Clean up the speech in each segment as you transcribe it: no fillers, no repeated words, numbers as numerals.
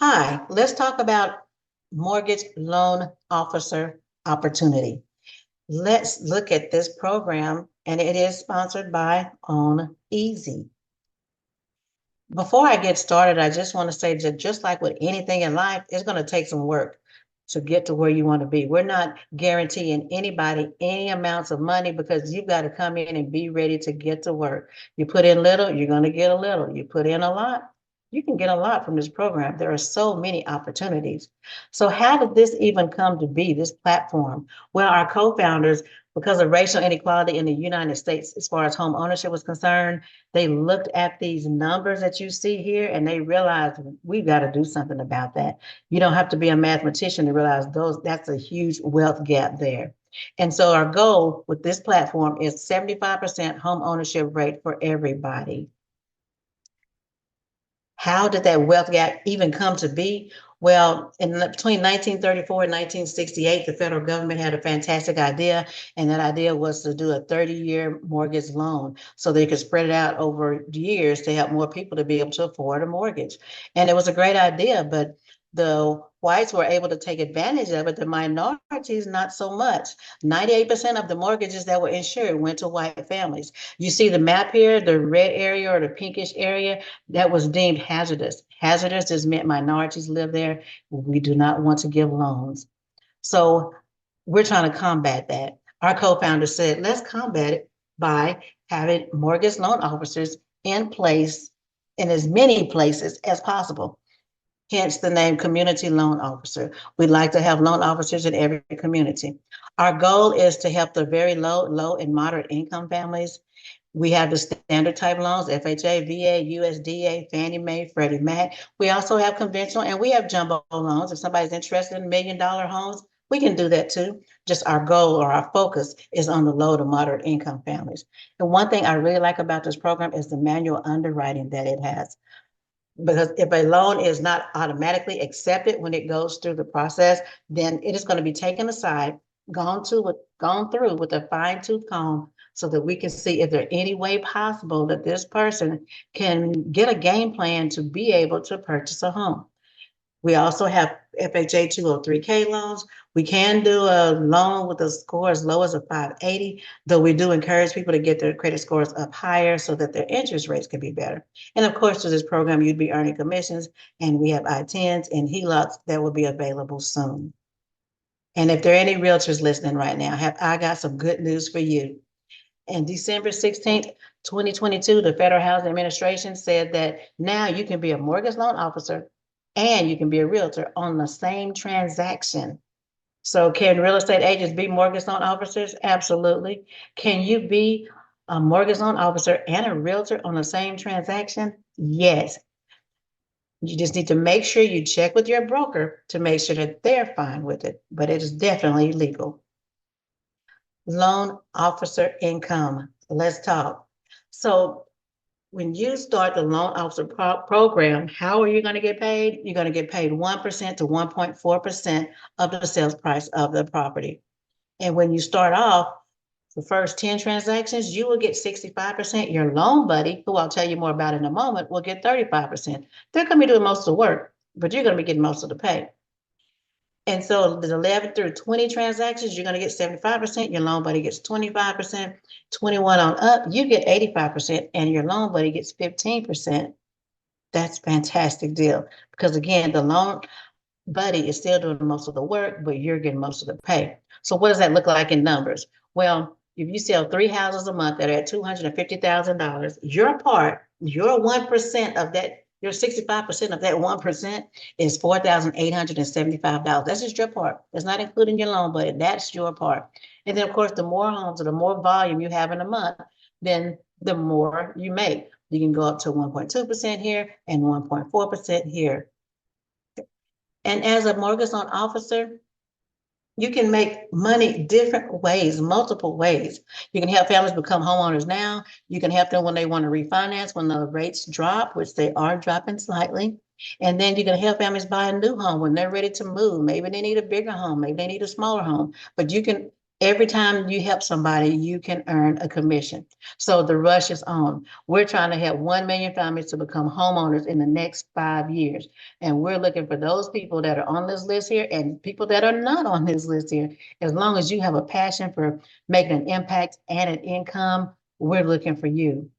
Hi, let's talk about mortgage loan officer opportunity. Let's look at this program, and it is sponsored by Own Easy. Before I get started, I just want to say that just like with anything in life, it's going to take some work to get to where you want to be. We're not guaranteeing anybody any amounts of money because you've got to come in and be ready to get to work. You put in little, you're going to get a little. You put in a lot, you can get a lot from this program. There are so many opportunities. So how did this even come to be, this platform? Well, our co-founders, because of racial inequality in the United States, as far as home ownership was concerned, they looked at these numbers that you see here and they realized we've got to do something about that. You don't have to be a mathematician to realize that's a huge wealth gap there. And so our goal with this platform is 75% home ownership rate for everybody. How did that wealth gap even come to be? Well, between 1934 and 1968, the federal government had a fantastic idea, and that idea was to do a 30-year mortgage loan so they could spread it out over years to help more people to be able to afford a mortgage. And it was a great idea, but the whites were able to take advantage of it, the minorities not so much. 98% of the mortgages that were insured went to white families. You see the map here, the red area or the pinkish area, that was deemed hazardous. Hazardous just meant minorities live there. We do not want to give loans. So we're trying to combat that. Our co-founder said, let's combat it by having mortgage loan officers in place in as many places as possible. Hence the name community loan officer. We'd like to have loan officers in every community. Our goal is to help the very low and moderate income families. We have the standard type loans, FHA, VA, USDA, Fannie Mae, Freddie Mac. We also have conventional and we have jumbo loans. If somebody's interested in $1 million homes, we can do that too. Just our goal or our focus is on the low to moderate income families. And one thing I really like about this program is the manual underwriting that it has. Because if a loan is not automatically accepted when it goes through the process, then it is going to be taken aside, gone through with a fine tooth comb so that we can see if there any way possible that this person can get a game plan to be able to purchase a home. We also have FHA 203K loans. We can do a loan with a score as low as a 580, though we do encourage people to get their credit scores up higher so that their interest rates can be better. And of course, through this program, you'd be earning commissions, and we have I-10s and HELOCs that will be available soon. And if there are any realtors listening right now, I got some good news for you. And December 16th, 2022, the Federal Housing Administration said that now you can be a mortgage loan officer and you can be a realtor on the same transaction. So can real estate agents be mortgage loan officers? Absolutely. Can you be a mortgage loan officer and a realtor on the same transaction? Yes. You just need to make sure you check with your broker to make sure that they're fine with it, but it is definitely legal. Loan officer income. Let's talk. So when you start the loan officer program, how are you going to get paid? You're going to get paid 1% to 1.4% of the sales price of the property. And when you start off, the first 10 transactions, you will get 65%. Your loan buddy, who I'll tell you more about in a moment, will get 35%. They're going to be doing most of the work, but you're going to be getting most of the pay. And so the 11 through 20 transactions, you're going to get 75%. Your loan buddy gets 25%. 21 on up, you get 85%, and your loan buddy gets 15%. That's a fantastic deal because, again, the loan buddy is still doing most of the work, but you're getting most of the pay. So what does that look like in numbers? Well, if you sell 3 houses a month that are at $250,000, your 1% of that, your 65% of that 1% is $4,875. That's just your part. That's not including your loan, but that's your part. And then, of course, the more homes or the more volume you have in a month, then the more you make. You can go up to 1.2% here and 1.4% here. And as a mortgage loan officer, you can make money different ways, multiple ways. You can help families become homeowners now. You can help them when they want to refinance, when the rates drop, which they are dropping slightly. And then you can help families buy a new home when they're ready to move. Maybe they need a bigger home, maybe they need a smaller home. But you can Every time you help somebody, you can earn a commission. So the rush is on. We're trying to help 1 million families to become homeowners in the next 5 years. And we're looking for those people that are on this list here and people that are not on this list here. As long as you have a passion for making an impact and an income, we're looking for you.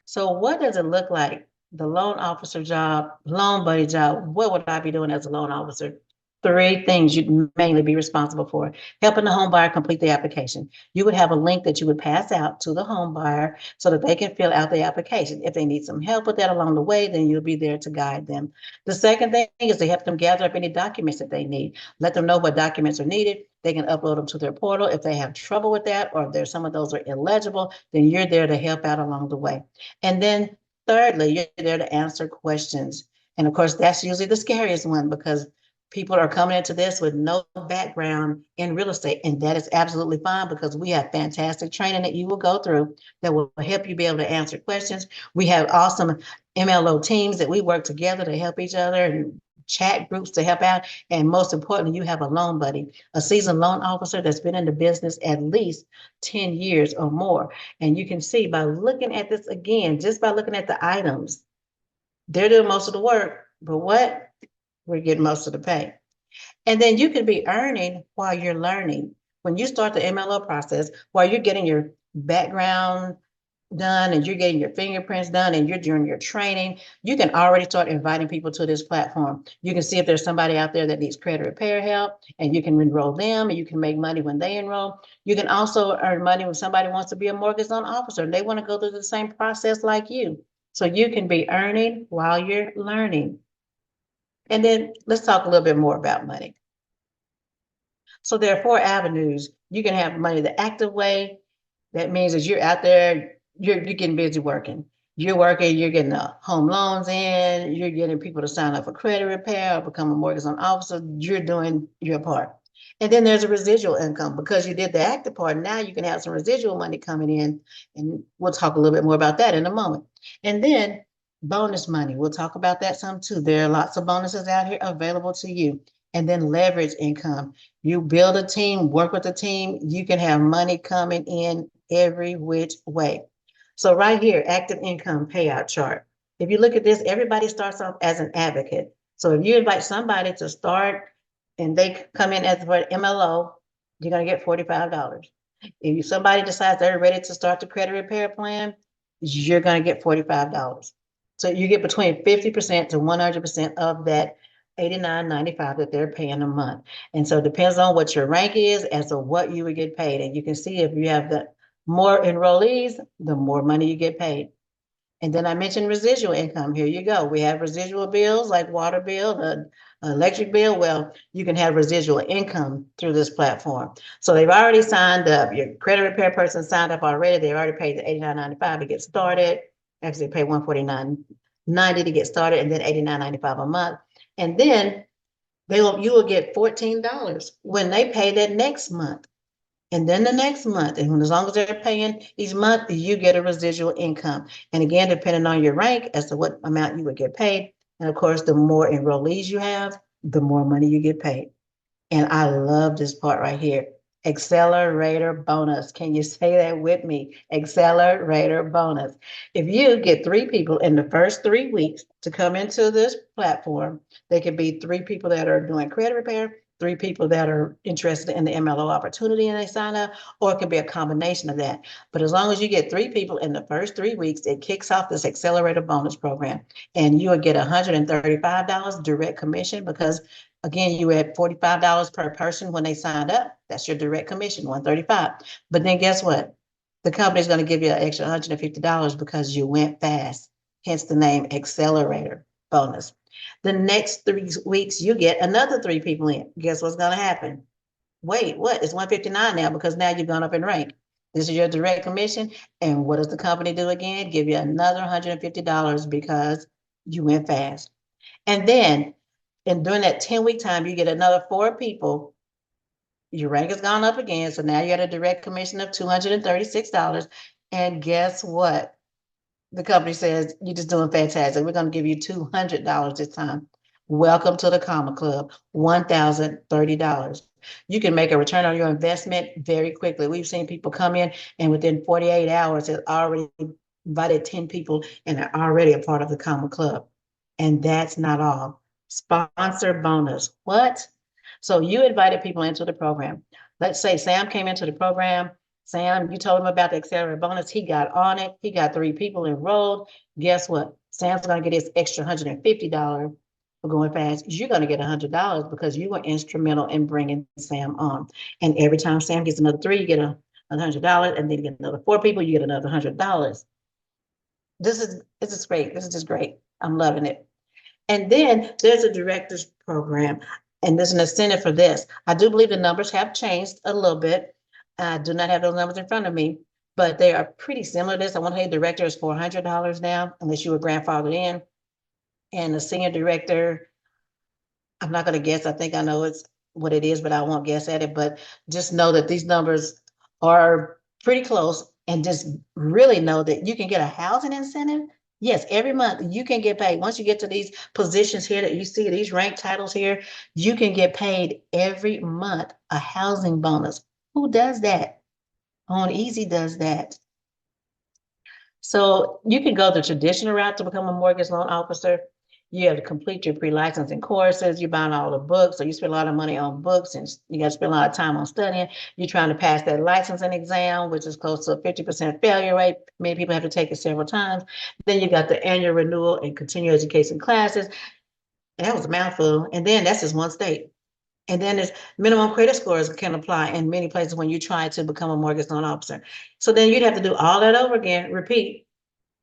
So what does it look like? The loan officer job, loan buddy job, what would I be doing as a loan officer? Three things you'd mainly be responsible for. Helping the home buyer complete the application. You would have a link that you would pass out to the home buyer so that they can fill out the application. If they need some help with that along the way, then you'll be there to guide them. The second thing is to help them gather up any documents that they need. Let them know what documents are needed. They can upload them to their portal. If they have trouble with that, or if there's some of those are illegible, then you're there to help out along the way. And then thirdly, you're there to answer questions. And of course, that's usually the scariest one because people are coming into this with no background in real estate. And that is absolutely fine because we have fantastic training that you will go through that will help you be able to answer questions. We have awesome MLO teams that we work together to help each other and chat groups to help out. And most importantly, you have a loan buddy, a seasoned loan officer that's been in the business at least 10 years or more. And you can see by looking at this again, just by looking at the items, they're doing most of the work, but what? We're getting most of the pay. And then you can be earning while you're learning. When you start the MLO process, while you're getting your background done and you're getting your fingerprints done and you're doing your training, you can already start inviting people to this platform. You can see if there's somebody out there that needs credit repair help and you can enroll them and you can make money when they enroll. You can also earn money when somebody wants to be a mortgage loan officer and they want to go through the same process like you. So you can be earning while you're learning. And then let's talk a little bit more about money. So there are four avenues. You can have money the active way. That means that you're out there, you're getting busy working. You're working, you're getting the home loans in, you're getting people to sign up for credit repair or become a mortgage loan officer. You're doing your part. And then there's a residual income because you did the active part. Now you can have some residual money coming in. And we'll talk a little bit more about that in a moment. And then bonus money. We'll talk about that some too. There are lots of bonuses out here available to you. And then leverage income. You build a team, work with a team, you can have money coming in every which way. So right here, active income payout chart. If you look at this, everybody starts off as an advocate. So if you invite somebody to start and they come in as for MLO, you're going to get $45. If somebody decides they're ready to start the credit repair plan, you're going to get $45. So you get between 50% to 100% of that $89.95 that they're paying a month. And so it depends on what your rank is as to what you would get paid. And you can see if you have the more enrollees, the more money you get paid. And then I mentioned residual income. Here you go. We have residual bills like water bill, the electric bill. Well, you can have residual income through this platform. So they've already signed up. Your credit repair person signed up already. They've already paid the $89.95 to get started. Actually, they pay $149.90 to get started, and then $89.95 a month. And then you will get $14 when they pay that next month. And then the next month, and as long as they're paying each month, you get a residual income. And again, depending on your rank as to what amount you would get paid. And of course, the more enrollees you have, the more money you get paid. And I love this part right here. Accelerator bonus. Can you say that with me? Accelerator bonus. If you get 3 people in the first 3 weeks to come into this platform, they could be 3 people that are doing credit repair, 3 people that are interested in the MLO opportunity and they sign up, or it could be a combination of that. But as long as you get 3 people in the first 3 weeks, it kicks off this accelerator bonus program. And you will get $135 direct commission because again, you had $45 per person when they signed up. That's your direct commission, $135. But then guess what? The company's going to give you an extra $150 because you went fast. Hence the name Accelerator Bonus. The next 3 weeks, you get another 3 people in. Guess what's going to happen? Wait, what? It's 159 now because now you've gone up in rank. This is your direct commission. And what does the company do again? Give you another $150 because you went fast. And then and during that 10-week time, you get another 4 people. Your rank has gone up again. So now you got a direct commission of $236. And guess what? The company says, you're just doing fantastic. We're going to give you $200 this time. Welcome to the Comma Club, $1,030. You can make a return on your investment very quickly. We've seen people come in and within 48 hours have already invited 10 people and are already a part of the Comma Club. And that's not all. Sponsor bonus. What? So you invited people into the program. Let's say Sam came into the program. Sam, you told him about the accelerator bonus. He got on it. He got 3 people enrolled. Guess what? Sam's going to get his extra $150 for going fast. You're going to get $100 because you were instrumental in bringing Sam on. And every time Sam gets another 3, you get $100, and then you get another 4 people, you get another $100. This is great. This is just great. I'm loving it. And then there's a director's program, and there's an incentive for this. I do believe the numbers have changed a little bit. I do not have those numbers in front of me, but they are pretty similar to this. I want to say director is $400 now, unless you were grandfathered in. And the senior director, I'm not going to guess. I think I know it's what it is, but I won't guess at it. But just know that these numbers are pretty close, and just really know that you can get a housing incentive. Yes, every month you can get paid. Once you get to these positions here that you see, these rank titles here, you can get paid every month a housing bonus. Who does that? On Easy does that. So you can go the traditional route to become a mortgage loan officer. You have to complete your pre-licensing courses. You're buying all the books, so you spend a lot of money on books, and you got to spend a lot of time on studying. You're trying to pass that licensing exam, which is close to a 50% failure rate. Many people have to take it several times. Then you got the annual renewal and continuing education classes. And that was a mouthful. And then that's just one state. And then there's minimum credit scores can apply in many places when you try to become a mortgage loan officer. So then you'd have to do all that over again, repeat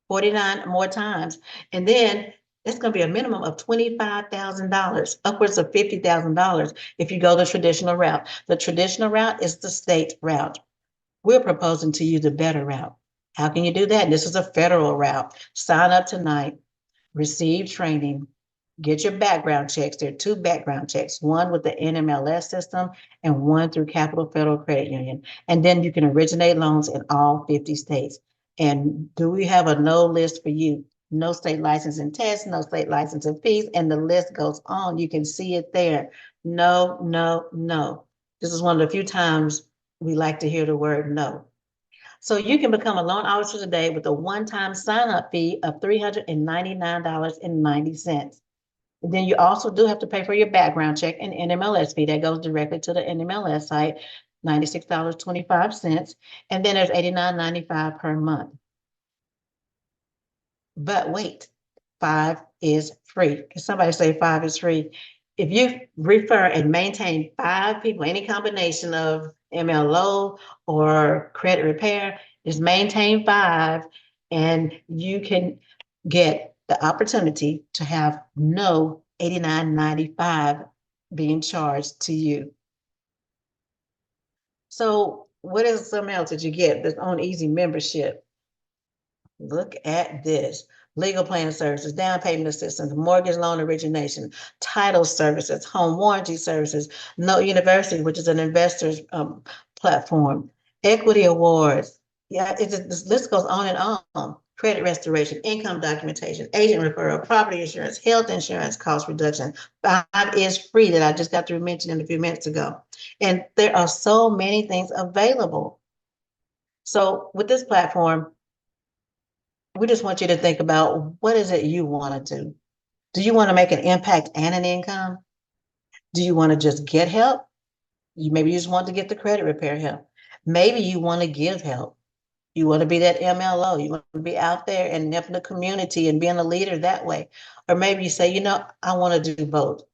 49 more times. And then it's going to be a minimum of $25,000, upwards of $50,000 if you go the traditional route. The traditional route is the state route. We're proposing to you the better route. How can you do that? This is a federal route. Sign up tonight, receive training, get your background checks. There are 2 background checks, one with the NMLS system and one through Capital Federal Credit Union. And then you can originate loans in all 50 states. And do we have a no list for you? No state licensing tests, no state licensing fees, and the list goes on. You can see it there. No, no, no. This is one of the few times we like to hear the word no. So you can become a loan officer today with a one-time sign-up fee of $399.90. Then you also do have to pay for your background check and NMLS fee that goes directly to the NMLS site, $96.25. And then there's $89.95 per month. But wait, 5 is free. Can somebody say 5 is free? If you refer and maintain 5 people, any combination of MLO or credit repair, just maintain 5, and you can get the opportunity to have no $89.95 being charged to you. So what is something else that you get that's on Easy membership? Look at this. Legal planning services, down payment assistance, mortgage loan origination, title services, home warranty services, No University, which is an investor's platform, equity awards. Yeah, this list goes on and on. Credit restoration, income documentation, agent referral, property insurance, health insurance cost reduction. 5 is free that I just got through mentioning a few minutes ago. And there are so many things available. So with this platform, we just want you to think about, what is it you want to do? Do you want to make an impact and an income? Do you want to just get help? Maybe you just want to get the credit repair help. Maybe you want to give help. You want to be that MLO. You want to be out there and helping the community and being a leader that way. Or maybe you say, I want to do both.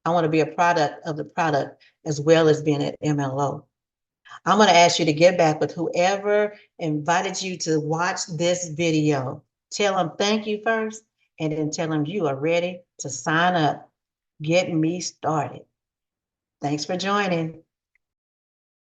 I want to be a product of the product as well as being an MLO. I'm going to ask you to get back with whoever invited you to watch this video. Tell them thank you first, and then tell them you are ready to sign up. Get me started. Thanks for joining.